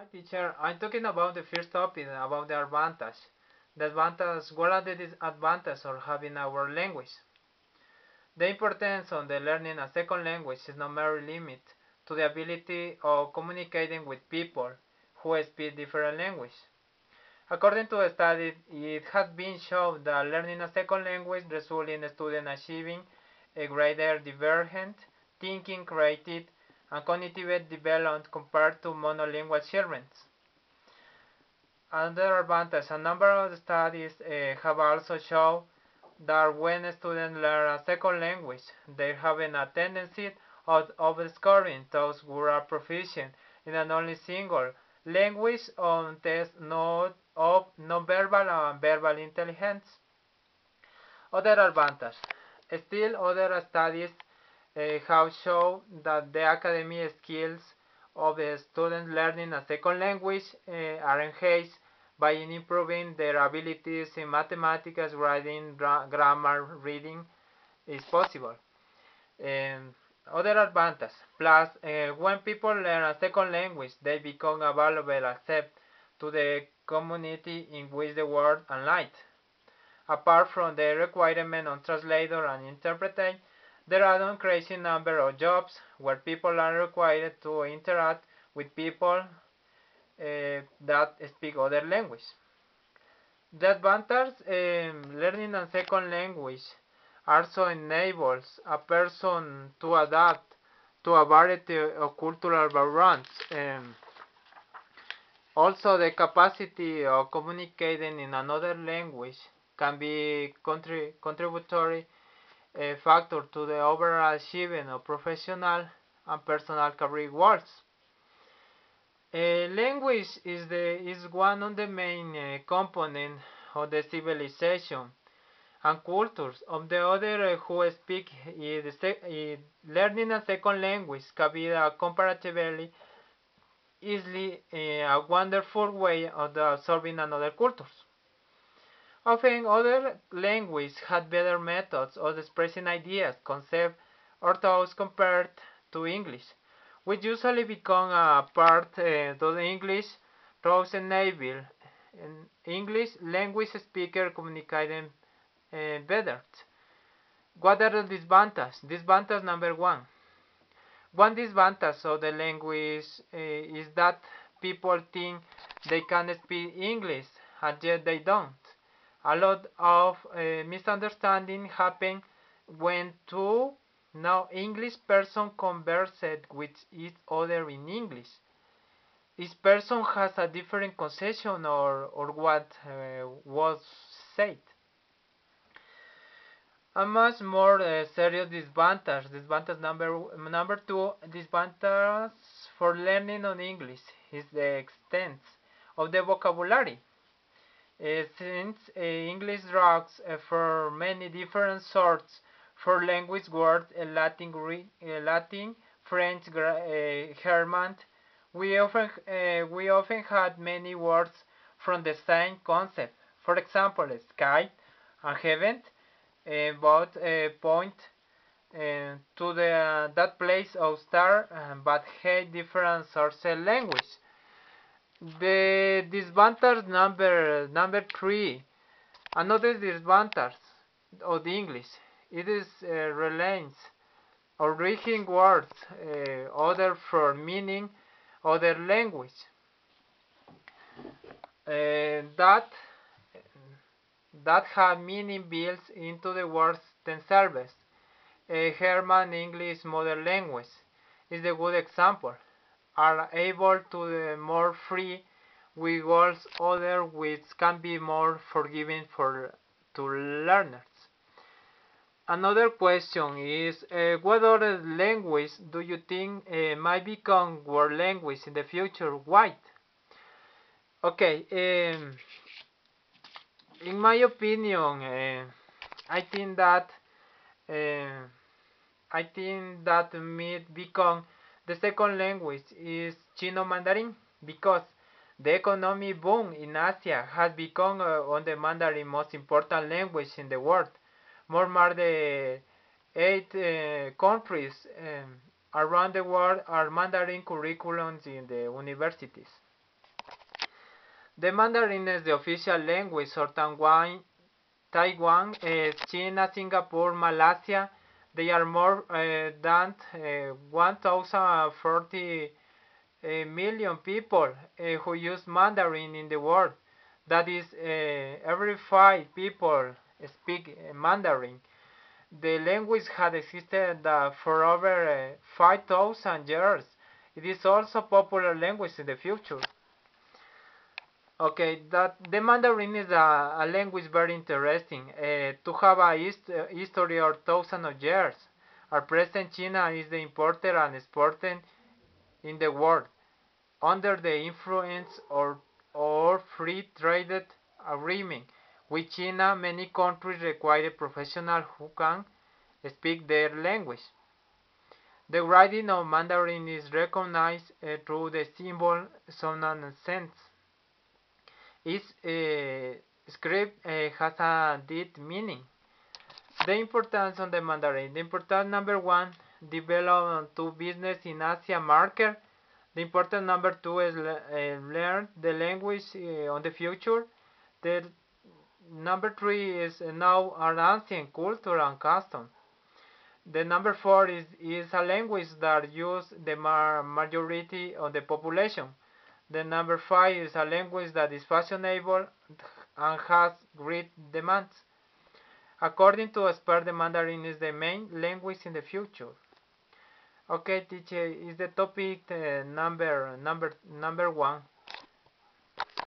Hi teacher, I'm talking about the first topic about the advantage. The advantage, what are the disadvantages of having our language? The importance of the learning a second language is not merely limited to the ability of communicating with people who speak different languages. According to a study, it has been shown that learning a second language results in students achieving a greater divergent thinking, creative, and cognitive development compared to monolingual children. Another advantage, a number of studies have also shown that when students learn a second language, they have a tendency of scoring those who are proficient in an only single language on tests of non-verbal and verbal intelligence. Other advantage. Still, other studies have shown that the academic skills of the students learning a second language are enhanced by improving their abilities in mathematics, writing, grammar, reading is possible. Other advantage. Plus, when people learn a second language, they become a valuable asset to the community in which they work and live. Apart from the requirement on translator and interpreter, there are an increasing number of jobs where people are required to interact with people that speak other language. The advantage learning a second language also enables a person to adapt to a variety of cultural backgrounds. Also, the capacity of communicating in another language can be contributory factor to the overall achievement of professional and personal career goals. Language is one of the main components of the civilization and cultures. On the other, who speak learning a second language can be comparatively easily a wonderful way of absorbing another cultures. Often other languages had better methods of expressing ideas, concepts, or thoughts compared to English, which usually become a part of the English those enable English language speaker communicating better. What are the disadvantages? Disadvantage number one. One disadvantage of the language is that people think they can speak English and yet they don't. A lot of misunderstanding happen when two English person conversed with each other in English. Each person has a different conception or what was said. A much more serious disadvantage. Disadvantage number two. Disadvantage for learning on English is the extent of the vocabulary. Since English draws for many different sorts for language words, Latin, French, German, we often had many words from the same concept. For example, sky and heaven both point to that place of star, but have different source language. The disadvantage number three. Another disadvantage of the English. It is reliance or reading words other for meaning other language. That have meaning built into the words themselves. German English mother language is a good example. Are able to more free with words other which can be more forgiving to learners. Another question is what other language do you think might become world language in the future? Why? Okay, in my opinion, I think that uh, might become the second language is Chino Mandarin because the economic boom in Asia has become on the Mandarin most important language in the world. More than the 8 countries around the world are Mandarin curriculums in the universities. The Mandarin is the official language of Taiwan, China, Singapore, Malaysia. There are more than 1,040 million people who use Mandarin in the world. That is, every 5 people speak Mandarin. The language had existed for over 5,000 years. It is also a popular language in the future. Okay, that the Mandarin is a language very interesting. To have a history of thousands of years. At present, China is the importer and exporter in the world. Under the influence or free trade agreement with China, many countries require professionals who can speak their language. The writing of Mandarin is recognized through the symbol sound and sense. Each script has a deep meaning. The importance of the Mandarin. The importance number one, develop to business in Asia market. The important number two is learn the language on the future. The number three is now an ancient culture and custom. The number four is a language that use the majority of the population. The number five is a language that is fashionable and has great demands. According to experts, the Mandarin is the main language in the future. Okay, teacher, is the topic number one.